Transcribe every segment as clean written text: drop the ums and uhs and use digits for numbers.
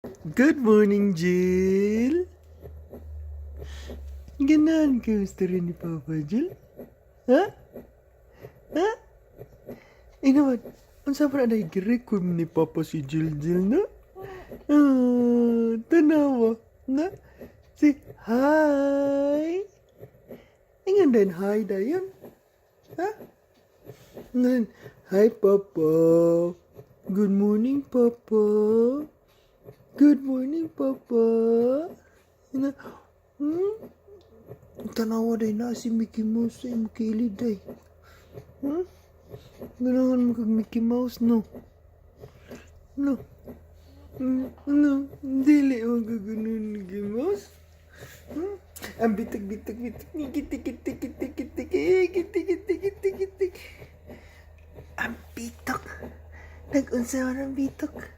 Good morning, Jill. Ganan, kamusta rin ni Papa, Jill? Ha? Ha? Naman, ang sabi na nag-record ni Papa si Jill, no? Tanawa. Na? Si hi. Ingan din, hi dayon. Ha? Nan, hi, Papa. Good morning, Papa. Good morning, Papa. Na, tanawa day na si Mickey Mouse sa imong kilid day. Ganahan mo kag Mickey Mouse, no? No? No? Dili mo kaganon ni Mickey Mouse? Ang bitik. Kitik. Ang bitok. Nag-unsa man ang bitok.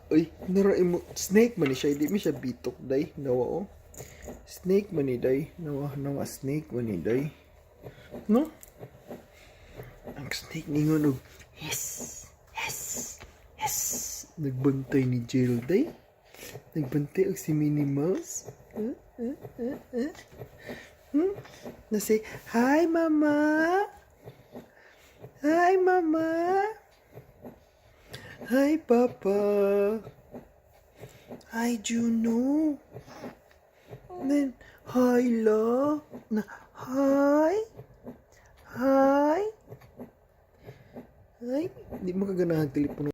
Uy, naray mo. Snake man ni siya, hindi mo siya bitok, day. Nawa, oh. Snake man ni day. Nawa, snake man ni day. No? Ang snake ni nga, yes. Nagbantay ni Jill, day. Nagbantay og si Minnie Mouse. Nasi, hi, Mama. Hi, Mama. Hi, Papa. Hi, Juno. Then, hi, La. Na, hi. Hi. Di mo kaganahan telepono.